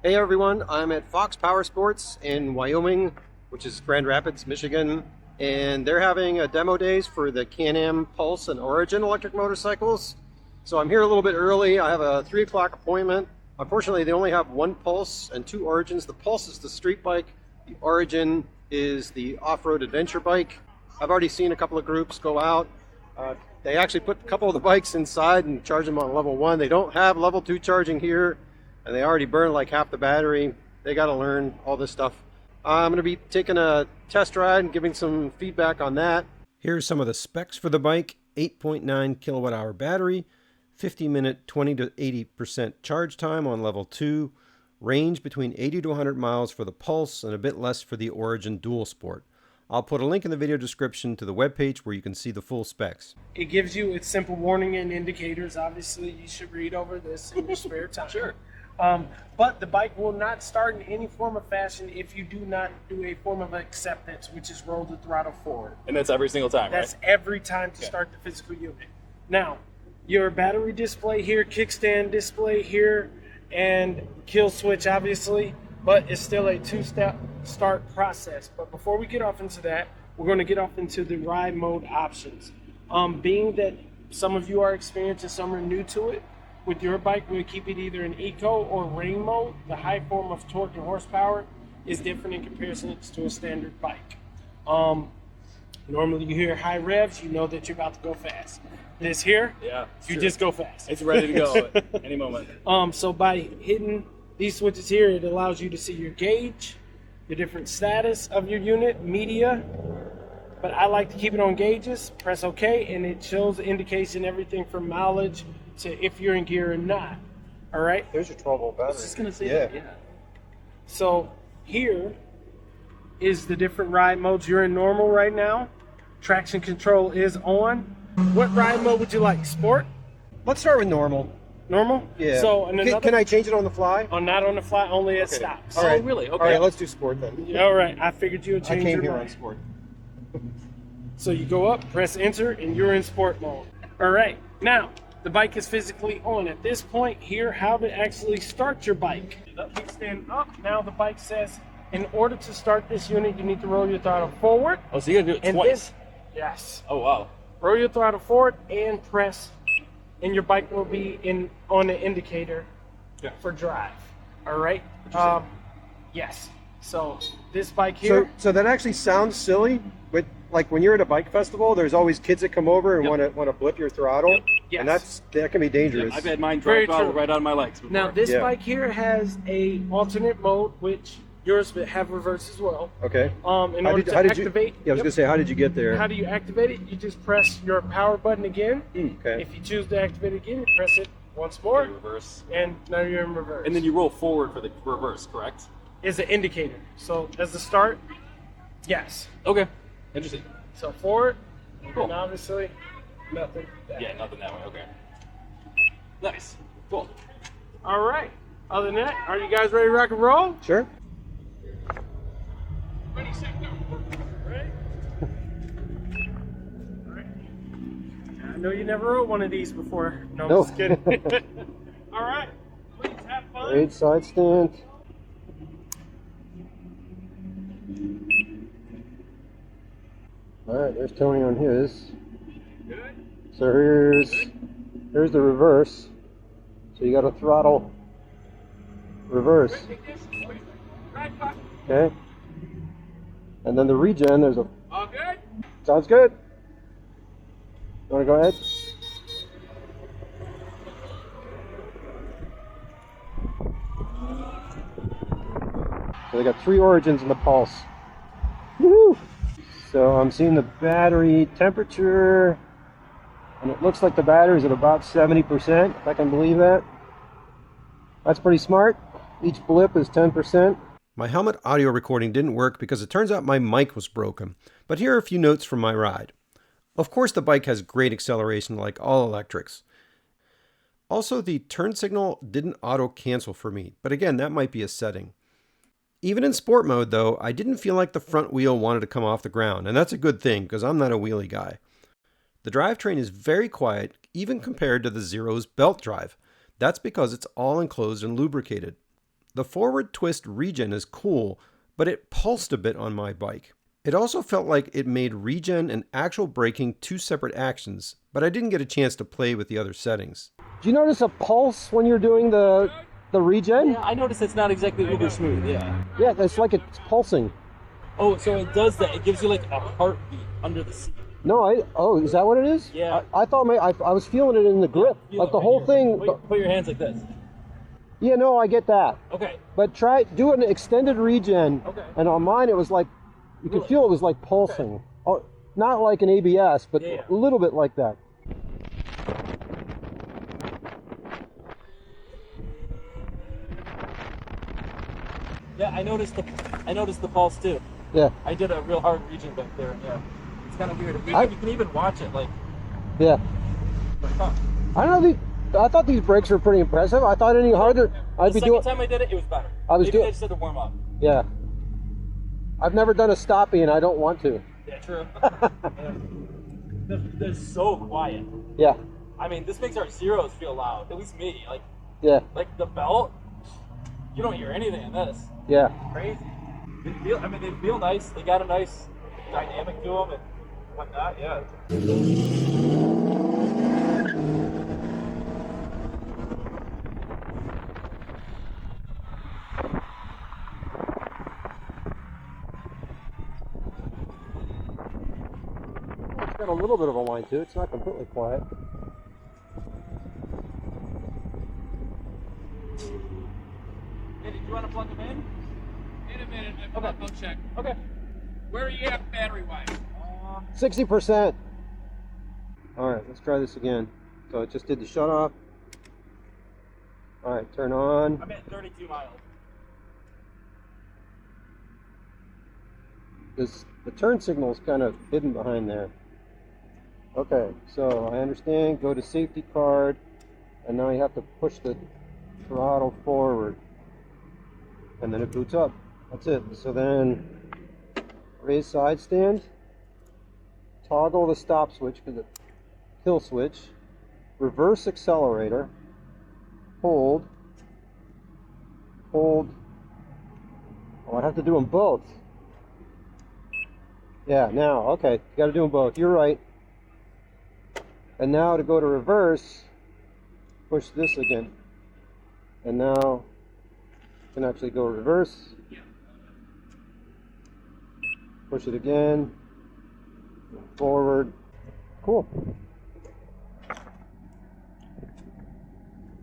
Hey everyone, I'm at Fox Powersports in Wyoming, which is Grand Rapids, Michigan, and they're having a demo days for the CanAm Pulse and Origin electric motorcycles. So I'm here a little bit early. I have a 3 o'clock appointment. Unfortunately, they only have one Pulse and 2 Origins. The Pulse is the street bike. The Origin is the off-road adventure bike. I've already seen a couple of groups go out. They actually put a couple of the bikes inside and charge them on level 1. They don't have level 2 charging here, and they already burned like half the battery. They got to learn all this stuff. I'm going to be taking a test ride and giving some feedback on that. Here's some of the specs for the bike. 8.9 kilowatt hour battery, 50-minute 20 to 80% charge time on level 2, range between 80 to 100 miles for the Pulse and a bit less for the Origin Dual Sport. I'll put a link in the video description to the webpage where you can see the full specs. It gives you its simple warning and indicators. Obviously, you should read over this in your spare time. Sure. But the bike will not start in any form of fashion if you do not do a form of acceptance, which is roll the throttle forward. And that's every single time, That's right? every time to start the physical unit. Now, your battery display here, kickstand display here, and kill switch, obviously, but it's still a 2-step start process. But before we get off into that, we're going to get off into the ride mode options. Being that some of you are experienced and some are new to it, with your bike, we'll keep it either in eco or rain mode. The high form of torque and horsepower is different in comparison to a standard bike. Normally you hear high revs, you know that you're about to go fast. This here, you just go fast. It's ready to go at any moment. So by hitting these switches here, it allows you to see your gauge, the different status of your unit, media. But I like to keep it on gauges, press OK, and it shows the indication, everything from mileage to if you're in gear or not. All right? There's your 12-volt battery. I was just going to say that, yeah. So here is the different ride modes. You're in normal right now. Traction control is on. What ride mode would you like? Sport? Let's start with normal. Normal? Yeah. So Can I change it on the fly? Oh, not on the fly, only at Okay. stops. All right. Oh, really? Okay. All right, let's do sport then. All right, I figured you would I change came your here on mind. sport. So you go up, press enter, and you're in sport mode. All right, now the bike is physically on. At this point here, how to actually start your bike. Kickstand up. Now the bike says, in order to start this unit, you need to roll your throttle forward. Oh, so you got to do it And twice? Yes. Oh, wow. Roll your throttle forward and press, and your bike will be on the indicator for drive. All right. Yes. So this bike here. So that actually sounds silly, but like when you're at a bike festival, there's always kids that come over and want to blip your throttle, Yes. and that can be dangerous. I've had mine Very drop out true. right on my legs before. Now this Yeah. bike here has a alternate mode, which yours would have reverse as well. Okay. In How order did to you? activate, Yeah, I was gonna say, how did you get there? how do you activate it? You just press your power button again. Okay. If you choose to activate it again, you press it once more, reverse. and now you're in reverse. And then you roll forward for the reverse, correct? is an indicator. So as the start, yes. Okay. Interesting. So forward, Cool. and obviously nothing back. Yeah, nothing that way. Okay. Nice. Cool. All right. Other than that, are you guys ready to rock and roll? Sure. Ready, set, go. Ready? All right. I know you never rode one of these before. No, No. I'm just kidding. All right. Please have fun. Great side stand. All right, there's Tony on his. Good. So here's the reverse. So you got a throttle reverse, Take this. Right, pop. okay? And then the regen, there's a, All good? sounds good. You wanna go ahead? So they got 3 origins in the Pulse. Woohoo! So I'm seeing the battery temperature, and it looks like the battery's at about 70%, if I can believe that. That's pretty smart. Each blip is 10%. My helmet audio recording didn't work because it turns out my mic was broken. But here are a few notes from my ride. Of course, the bike has great acceleration like all electrics. Also, the turn signal didn't auto cancel for me, but again, that might be a setting. Even in sport mode though, I didn't feel like the front wheel wanted to come off the ground, and that's a good thing because I'm not a wheelie guy. The drivetrain is very quiet, even compared to the Zero's belt drive. That's because it's all enclosed and lubricated. The forward twist regen is cool, but it pulsed a bit on my bike. It also felt like it made regen and actual braking two separate actions, but I didn't get a chance to play with the other settings. Do you notice a pulse when you're doing the regen? Yeah, I noticed it's not exactly uber smooth, yeah. Yeah, it's like it's pulsing. Oh, so it does that. It gives you like a heartbeat under the seat. No, oh, is that what it is? Yeah. I thought I was feeling it in the grip, Feel like it the right whole here. thing. Put your hands like this. Yeah, no, I get that. Okay. But do an extended regen, Okay. and on mine it was like, you could feel it was like pulsing. Okay. Oh, not like an ABS, but Yeah. a little bit like that. Yeah, I noticed the pulse too. Yeah, I did a real hard regen back there. Yeah. It's kind of weird. You can even watch it like. yeah. Huh. I don't know. I thought these brakes were pretty impressive. I thought any harder, I'd The be doing. second time I did it, it was better. Maybe I just had to warm up. Yeah. I've never done a stoppie, and I don't want to. Yeah, true. They're so quiet. Yeah, I mean, this makes our zeros feel loud. At least me. yeah, Like the belt, you don't hear anything in this. yeah. Crazy. They feel nice. They got a nice dynamic to them and whatnot. Yeah. It's got a little bit of a whine to it. It's not completely quiet. Hey, did you want to plug them in? Wait a minute, Okay. I'll check. Okay. Where are you at battery-wise? 60%. All right, let's try this again. So it just did the shut off. All right, turn on. I'm at 32 miles. The turn signal is kind of hidden behind there. Okay, so I understand. Go to safety card, and now you have to push the throttle forward, and then it boots up. That's it. So then raise side stand, toggle the stop switch for the kill switch, reverse accelerator, hold. Oh, I have to do them both. Yeah, now, okay, you got to do them both. You're right. And now to go to reverse, push this again. And now you can actually go reverse. Push it again. Forward. Cool.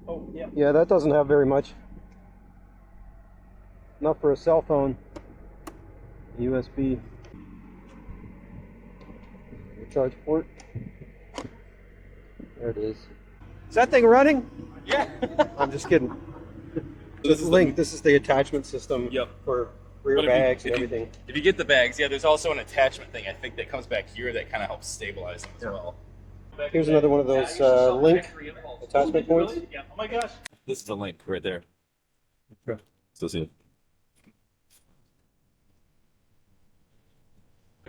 Oh, yeah. Yeah, that doesn't have very much. Enough for a cell phone. USB. Charge port. There it is. Is that thing running? Yeah. I'm just kidding. This is Linq. This is the attachment system for rear bags and everything. If you get the bags, yeah, there's also an attachment thing I think that comes back here that kind of helps stabilize them as well. Here's another one of those Linq attachment points. Yeah. Oh my gosh. This is the Linq right there. So see.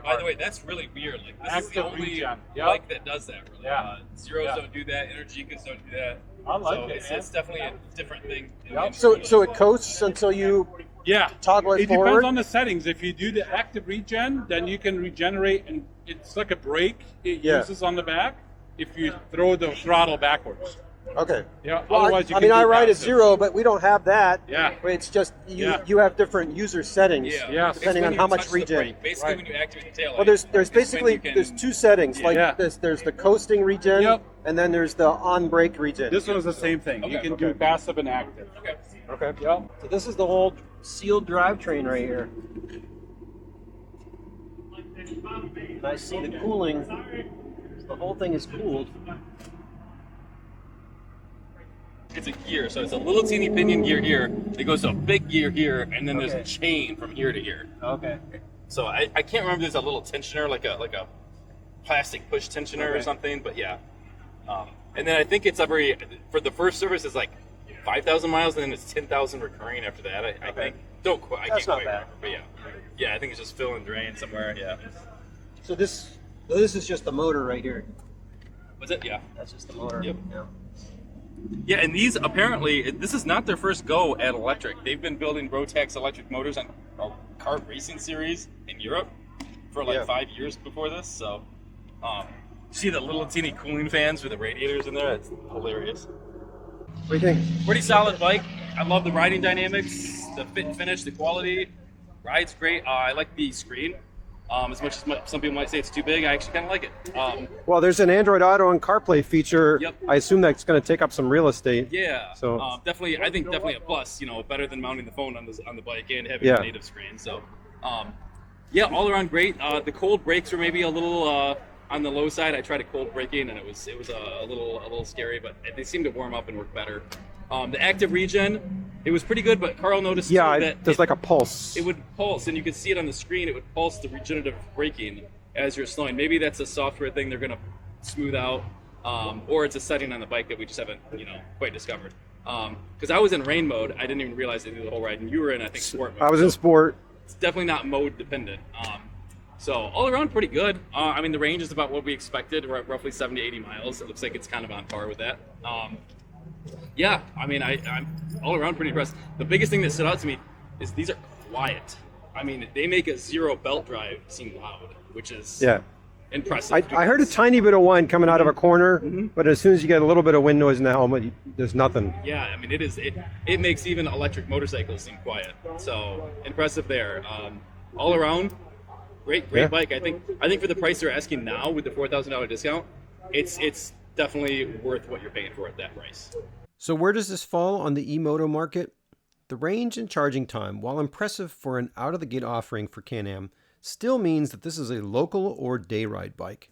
By the way, that's really weird. Like this is the Active only regen. bike that does that. Really. Yeah. Zeros Yeah. don't do that. Energicas don't do that. I like so it, it's definitely a different thing. So it coasts until you Yeah. toggle it It forward. depends on the settings. If you do the active regen, then you can regenerate, and it's like a brake it Yeah. uses on the back if you throw the throttle backwards. Okay. Yeah. Well, Otherwise, you I can mean, I do ride at passive. 0, but we don't have that. Yeah. It's just you. Yeah. You have different user settings. Yeah. Yes. Depending on Basically, how when you much touch the regen. brake, basically, Right. when you activate the tail light. Well, there's is when basically you can- there's two settings. Like Yeah. there's the coasting regen, Yep. and then there's the on brake regen. This one is the same thing. You Okay. can do passive and active. Okay. Okay. Yep. So this is the whole sealed drivetrain right here. And I see the cooling. The whole thing is cooled. It's a gear, so it's a little teeny pinion gear here. It goes to a big gear here, and then there's Okay. a chain from here to here. Okay. So I can't remember. There's a little tensioner, like a plastic push tensioner or Okay. something. But yeah, and then I think it's for the first service is like 5,000 miles, and then it's 10,000 recurring after that. I think. I That's can't not quite bad. remember, but yeah, I think it's just fill and drain somewhere. Yeah. So this is just the motor right here. Was it? Yeah. That's just the motor. Yep. Yeah. Yeah, and these apparently, this is not their first go at electric. They've been building Rotax electric motors on a kart racing series in Europe for like 5 years before this. So, see the little teeny cooling fans with the radiators in there? It's hilarious. What do you think? Pretty solid bike. I love the riding dynamics, the fit and finish, the quality. Ride's great. I like the screen. As much as some people might say it's too big, I actually kind of like it. Well, there's an Android Auto and CarPlay feature. Yep. I assume that's going to take up some real estate. Yeah. So definitely, I think definitely a plus. You know, better than mounting the phone on the bike and having a native screen. So, yeah, all around great. The cold brakes were maybe a little on the low side. I tried a cold braking and it was a little scary, but they seemed to warm up and work better. The active regen, it was pretty good, but Carl noticed too that there's like a pulse. It would pulse, and you could see it on the screen. It would pulse the regenerative braking as you're slowing. Maybe that's a software thing they're going to smooth out, or it's a setting on the bike that we just haven't, quite discovered. Because I was in rain mode, I didn't even realize they did the whole ride, and you were in, I think, sport mode. I was in sport. It's definitely not mode dependent. So all around pretty good. I mean, the range is about what we expected, roughly 70, 80 miles. It looks like it's kind of on par with that. Yeah, I mean, I'm all around pretty impressed. The biggest thing that stood out to me is these are quiet. I mean, they make a zero belt drive seem loud, which is impressive. I heard a tiny bit of whine coming out of a corner, but as soon as you get a little bit of wind noise in the helmet, there's nothing. Yeah, I mean, it makes even electric motorcycles seem quiet. So impressive there. All around, great bike. I think for the price they're asking now with the $4,000 discount, it's definitely worth what you're paying for at that price. So where does this fall on the E-Moto market? The range and charging time, while impressive for an out-of-the-gate offering for CanAm, still means that this is a local or day ride bike.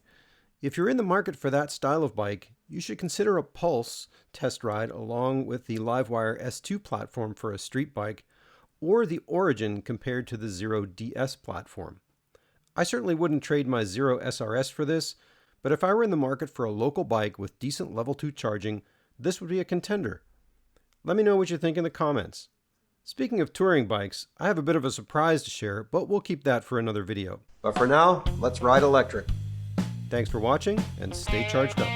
If you're in the market for that style of bike, you should consider a Pulse test ride along with the Livewire S2 platform for a street bike, or the Origin compared to the Zero DS platform. I certainly wouldn't trade my Zero SRS for this, but if I were in the market for a local bike with decent level 2 charging, this would be a contender. Let me know what you think in the comments. Speaking of touring bikes, I have a bit of a surprise to share, but we'll keep that for another video. But for now, let's ride electric. Thanks for watching, and stay charged up.